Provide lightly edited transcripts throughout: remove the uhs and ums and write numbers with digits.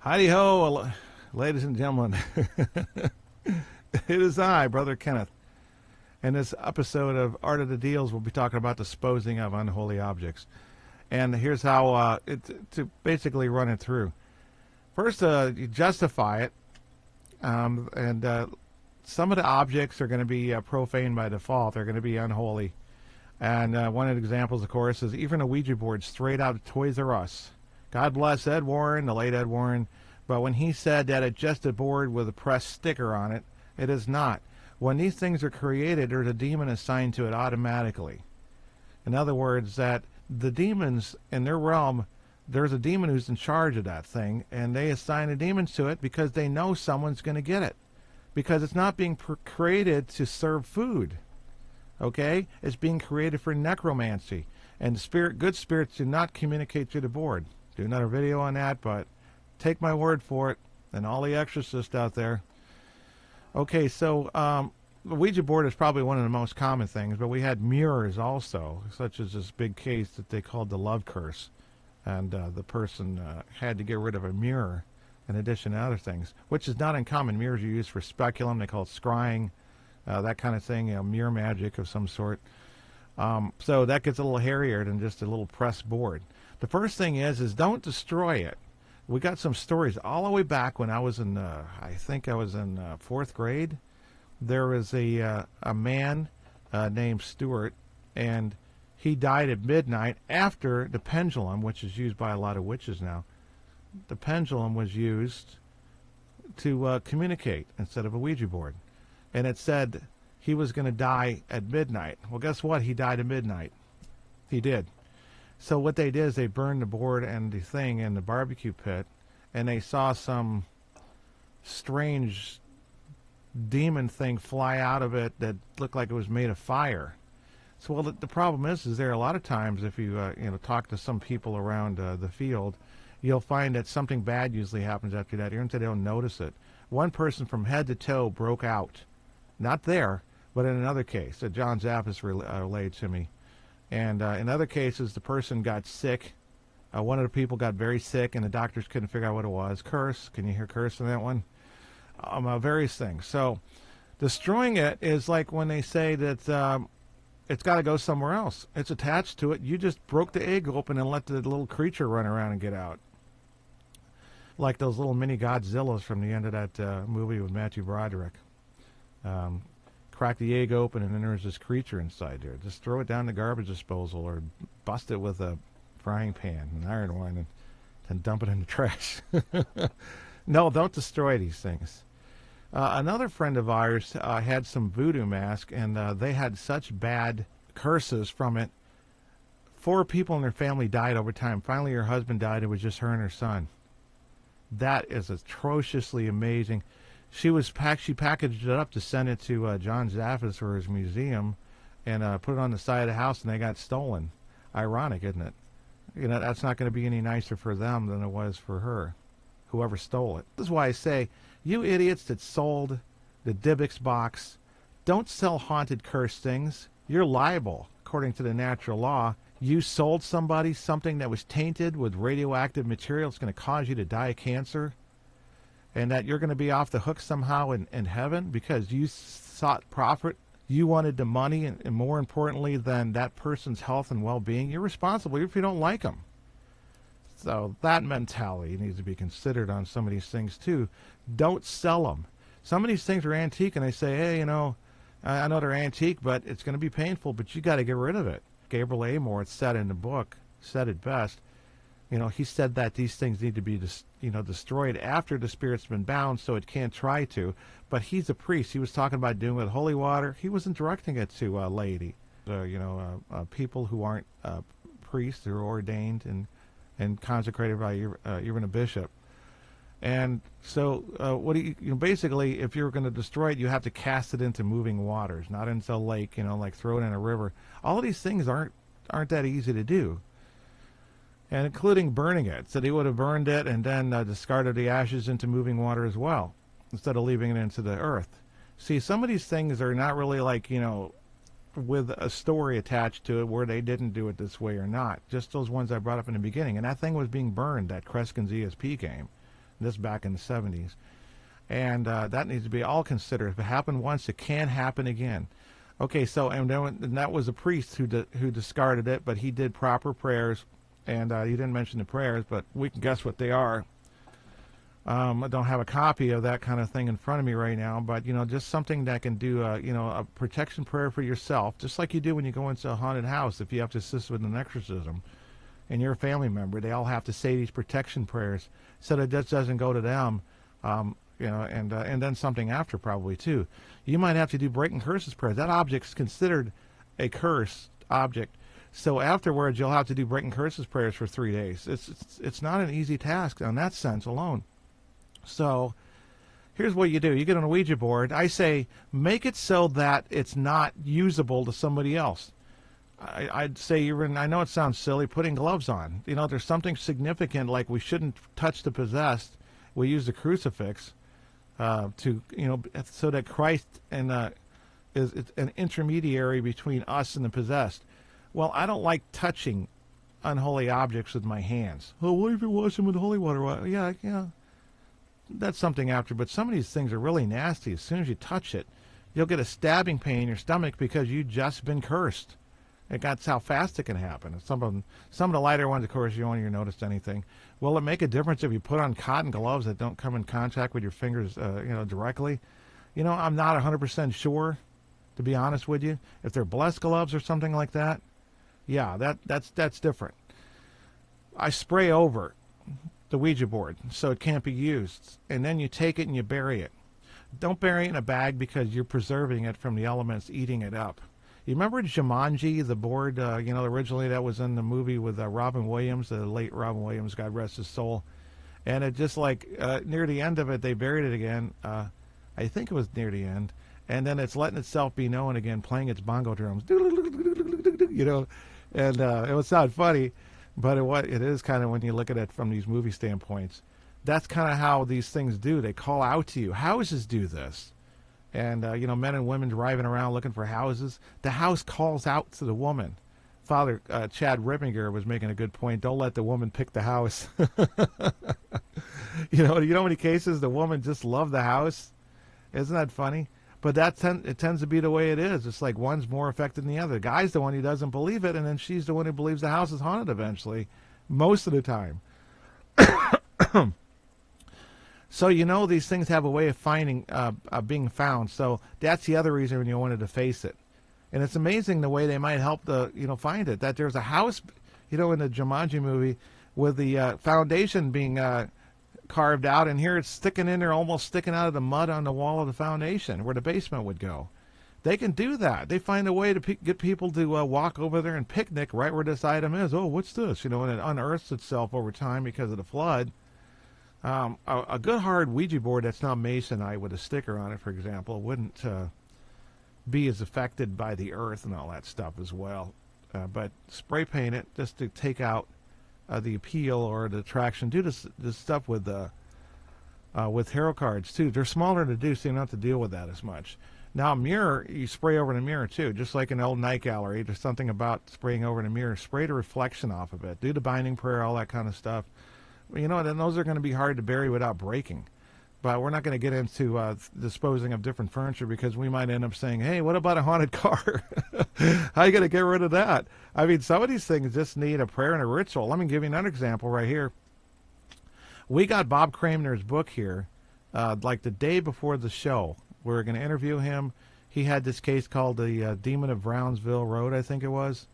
Heidi ho, ladies and gentlemen. It is I, Brother Kenneth. In this episode of Art of the Deals, we'll be talking about disposing of unholy objects. And here's how to basically run it through. First, you justify it. And some of the objects are going to be profane by default. They're going to be unholy. And one of the examples, of course, is even a Ouija board straight out of Toys R Us. God bless Ed Warren, the late Ed Warren, but when he said that it's just a board with a pressed sticker on it, it is not. When these things are created, there's a demon assigned to it automatically. In other words, that the demons in their realm, there's a demon who's in charge of that thing, and they assign the demons to it because they know someone's going to get it. Because it's not being created to serve food. Okay? It's being created for necromancy. And good spirits do not communicate through the board. Do another video on that, but take my word for it, and all the exorcists out there. Okay, so the Ouija board is probably one of the most common things, but we had mirrors also, such as this big case that they called the love curse. And the person had to get rid of a mirror in addition to other things, which is not uncommon. Mirrors are used for speculum. They call it scrying, that kind of thing, mirror magic of some sort. So that gets a little hairier than just a little pressed board. The first thing is don't destroy it. We got some stories all the way back when I was in, I think I was in 4th grade. There was a man named Stuart, and he died at midnight after the pendulum, which is used by a lot of witches now. The pendulum was used to communicate instead of a Ouija board. And it said he was going to die at midnight. Well, guess what? He died at midnight. He did. So what they did is they burned the board and the thing in the barbecue pit, and they saw some strange demon thing fly out of it that looked like it was made of fire. So, well, the problem is there a lot of times if you talk to some people around the field, you'll find that something bad usually happens after that, even if they don't notice it. One person from head to toe broke out. Not there, but in another case that John Zappis relayed to me. And in other cases, the person got sick. One of the people got very sick, and the doctors couldn't figure out what it was. Curse. Can you hear curse in that one? Various things. So destroying it is like when they say that it's got to go somewhere else. It's attached to it. You just broke the egg open and let the little creature run around and get out. Like those little mini Godzillas from the end of that movie with Matthew Broderick. Crack the egg open, and then there's this creature inside there. Just throw it down the garbage disposal or bust it with a frying pan, an iron one, and then dump it in the trash. No, don't destroy these things. Another friend of ours had some voodoo mask, and they had such bad curses from it. 4 people in their family died over time. Finally, her husband died. It was just her and her son. That is atrociously amazing. She packaged it up to send it to John Zappis for his museum, and put it on the side of the house, and they got stolen. Ironic, isn't it? That's not going to be any nicer for them than it was for her, whoever stole it. This is why I say, you idiots that sold the Dybbuk's box, don't sell haunted cursed things. You're liable, according to the natural law. You sold somebody something that was tainted with radioactive material. It's going to cause you to die of cancer. And that you're going to be off the hook somehow in heaven because you sought profit. You wanted the money, and more importantly than that person's health and well-being, you're responsible if you don't like them. So that mentality needs to be considered on some of these things too. Don't sell them. Some of these things are antique, and they say, hey, I know they're antique, but it's going to be painful, but you got to get rid of it. Gabriel Amor said in the book, said it best. He said that these things need to be destroyed after the spirit's been bound, so it can't try to. But he's a priest. He was talking about doing it with holy water. He wasn't directing it to a lady. People who aren't priests, who are ordained and consecrated by even a bishop. And so basically, if you're going to destroy it, you have to cast it into moving waters, not into a lake, like throw it in a river. All of these things aren't that easy to do. And including burning it. So he would have burned it and then discarded the ashes into moving water as well, instead of leaving it into the earth. See, some of these things are not really like, with a story attached to it where they didn't do it this way or not. Just those ones I brought up in the beginning. And that thing was being burned, that Kreskin's ESP game. This back in the 70s. And that needs to be all considered. If it happened once, it can happen again. Okay, so and that was a priest who discarded it, but he did proper prayers, and he didn't mention the prayers, but we can guess what they are. I don't have a copy of that kind of thing in front of me right now, but just something that can do a protection prayer for yourself, just like you do when you go into a haunted house. If you have to assist with an exorcism, and you're a family member, they all have to say these protection prayers so that it just doesn't go to them. And then something after probably too. You might have to do breaking curses prayers. That object's considered a cursed object, so afterwards you'll have to do breaking curses prayers for 3 days. It's not an easy task on that sense alone. So here's what you do: you get on a Ouija board. I say make it so that it's not usable to somebody else. I'd say I know it sounds silly, putting gloves on. There's something significant, like we shouldn't touch the possessed. We use the crucifix. So that Christ is an intermediary between us and the possessed. Well, I don't like touching unholy objects with my hands. Oh, what if you wash them with holy water? Well, yeah, that's something after. But some of these things are really nasty. As soon as you touch it, you'll get a stabbing pain in your stomach because you've just been cursed. That's how fast it can happen. Some of the lighter ones, of course, you won't even notice anything. Will it make a difference if you put on cotton gloves that don't come in contact with your fingers, directly? I'm not 100% sure, to be honest with you. If they're blessed gloves or something like that, yeah, that's different. I spray over the Ouija board so it can't be used, and then you take it and you bury it. Don't bury it in a bag because you're preserving it from the elements eating it up. You remember Jumanji, the board, originally that was in the movie with Robin Williams, the late Robin Williams, God rest his soul. And it just near the end of it, they buried it again. I think it was near the end. And then it's letting itself be known again, playing its bongo drums. And it was not funny, but it is kind of when you look at it from these movie standpoints. That's kind of how these things do. They call out to you. Houses do this. And, men and women driving around looking for houses. The house calls out to the woman. Father Chad Rippinger was making a good point. Don't let the woman pick the house. You know how many cases the woman just loved the house? Isn't that funny? But it tends to be the way it is. It's like one's more affected than the other. The guy's the one who doesn't believe it, and then she's the one who believes the house is haunted eventually, most of the time. So these things have a way of being found. So that's the other reason you wanted to face it. And it's amazing the way they might help find it. That there's a house, in the Jumanji movie with the foundation being carved out, and here it's sticking in there, almost sticking out of the mud on the wall of the foundation where the basement would go. They can do that. They find a way to get people to walk over there and picnic right where this item is. Oh, what's this? And it unearths itself over time because of the flood. A good hard Ouija board that's not masonite with a sticker on it, for example, wouldn't be as affected by the earth and all that stuff as well. But spray paint it just to take out the appeal or the attraction. Do this stuff with tarot cards too. They're smaller to do, so you don't have to deal with that as much. Now, a mirror, you spray over the mirror too, just like an old night gallery. There's something about spraying over the mirror. Spray the reflection off of it. Do the binding prayer, all that kind of stuff. Then those are going to be hard to bury without breaking. But we're not going to get into disposing of different furniture because we might end up saying, hey, what about a haunted car? How are you going to get rid of that? I mean, some of these things just need a prayer and a ritual. Let me give you another example right here. We got Bob Cramner's book here the day before the show. We were going to interview him. He had this case called the Demon of Brownsville Road, I think it was.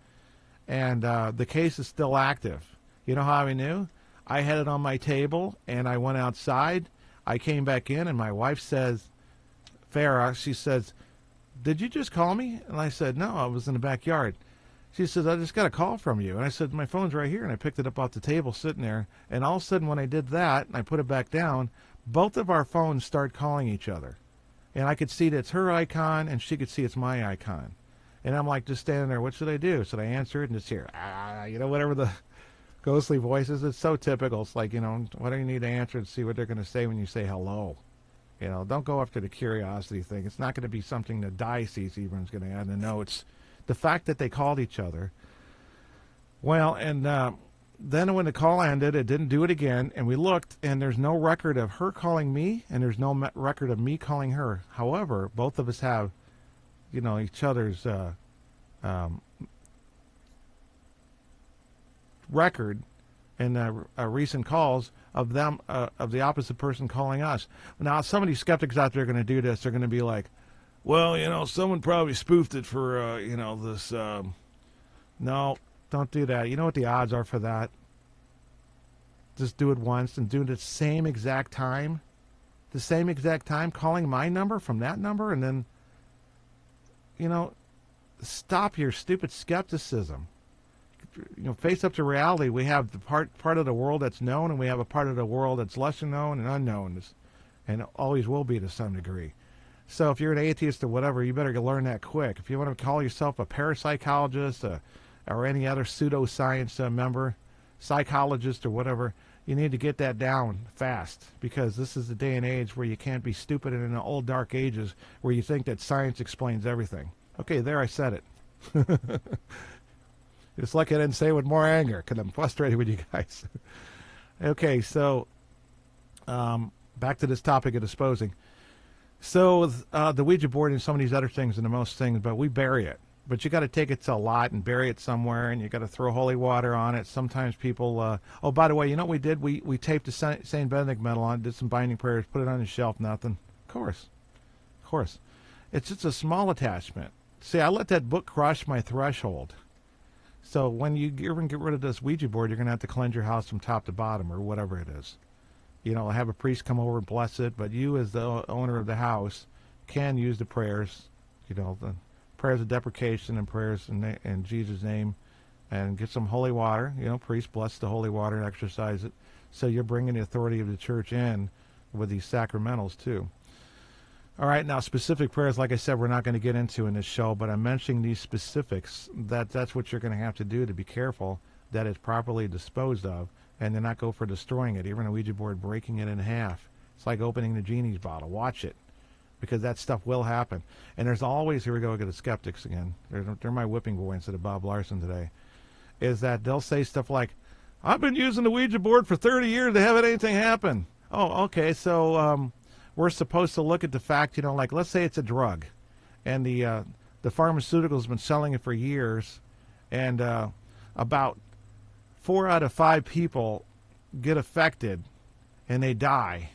And the case is still active. You know how I knew? I had it on my table, and I went outside. I came back in, and my wife says, Farah, she says, did you just call me? And I said, no, I was in the backyard. She says, I just got a call from you. And I said, my phone's right here. And I picked it up off the table sitting there. And all of a sudden, when I did that, and I put it back down, both of our phones start calling each other. And I could see that it's her icon, and she could see it's my icon. And I'm just standing there, what should I do? Should I answer it and just hear, whatever the ghostly voices? It's so typical. It's what do you need to answer and see what they're going to say when you say hello? Don't go after the curiosity thing. It's not going to be something the diocese even is going to add in the notes. The fact that they called each other. Well, and then when the call ended, it didn't do it again, and we looked, and there's no record of her calling me, and there's no record of me calling her. However, both of us have, each other's record and recent calls of them, of the opposite person calling us. Now, some of these skeptics out there are going to do this. They're going to be like, well, someone probably spoofed it for, this. No, don't do that. You know what the odds are for that? Just do it once and do it at the same exact time. The same exact time, calling my number from that number, and then, stop your stupid skepticism. Face up to reality. We have the part of the world that's known, and we have a part of the world that's lesser known and unknown, and always will be to some degree. So if you're an atheist or whatever, you better learn that quick. If you want to call yourself a parapsychologist or any other pseudoscience member, psychologist or whatever, you need to get that down fast, because this is the day and age where you can't be stupid in the old dark ages where you think that science explains everything. Okay, there, I said it. It's like I didn't say it with more anger because I'm frustrated with you guys. Okay, so back to this topic of disposing. So the Ouija board and some of these other things and the most things, but we bury it. But you got to take it to a lot and bury it somewhere, and you got to throw holy water on it. Sometimes people, oh, by the way, you know what we did? We taped the St. Benedict medal on, did some binding prayers, put it on the shelf, nothing. Of course. It's just a small attachment. See, I let that book cross my threshold. So when you get rid of this Ouija board, you're going to have to cleanse your house from top to bottom or whatever it is. Have a priest come over and bless it, but you as the owner of the house can use the prayers, the prayers of deprecation and prayers in Jesus' name, and get some holy water. Priest bless the holy water and exercise it. So you're bringing the authority of the church in with these sacramentals too. All right, now specific prayers, like I said, we're not going to get into in this show, but I'm mentioning these specifics. That's what you're going to have to do to be careful that it's properly disposed of, and then not go for destroying it. Even a Ouija board, breaking it in half. It's like opening the genie's bottle. Watch it, because that stuff will happen. And there's always, here we go, to the skeptics again. They're my whipping boy instead of Bob Larson today. Is that they'll say stuff like, I've been using the Ouija board for 30 years to have anything happen. Oh, okay, so we're supposed to look at the fact, like let's say it's a drug, and the pharmaceutical has been selling it for years, and about 4 out of 5 people get affected, and they die,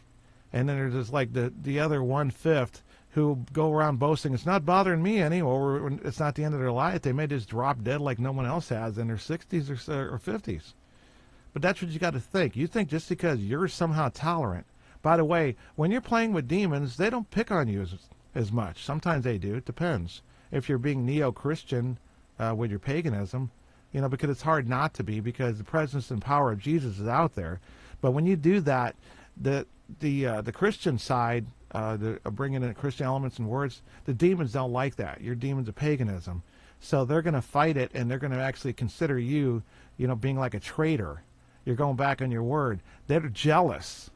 and then there's just like the other 1/5 who go around boasting, it's not bothering me anymore, or it's not the end of their life. They may just drop dead like no one else has in their 60s or 50s. But that's what you got to think. You think just because you're somehow tolerant. By the way, when you're playing with demons, they don't pick on you as much. Sometimes they do. It depends. If you're being neo-Christian with your paganism, because it's hard not to be, because the presence and power of Jesus is out there. But when you do that, the Christian side, bringing in Christian elements and words, the demons don't like that. Your demons of paganism. So they're going to fight it, and they're going to actually consider you, being like a traitor. You're going back on your word. They're jealous.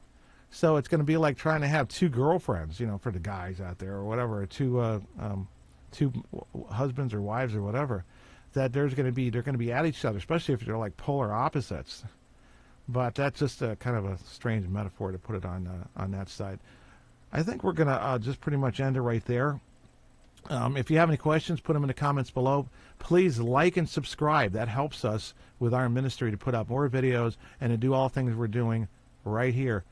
So it's going to be like trying to have 2 girlfriends, for the guys out there or whatever, two husbands or wives or whatever. That they're going to be at each other, especially if they're like polar opposites. But that's just a kind of a strange metaphor to put it on that side. I think we're going to just pretty much end it right there. If you have any questions, put them in the comments below. Please like and subscribe. That helps us with our ministry to put out more videos and to do all things we're doing right here.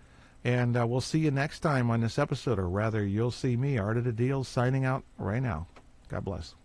And we'll see you next time on this episode, or rather, you'll see me, Art of the Deel, signing out right now. God bless.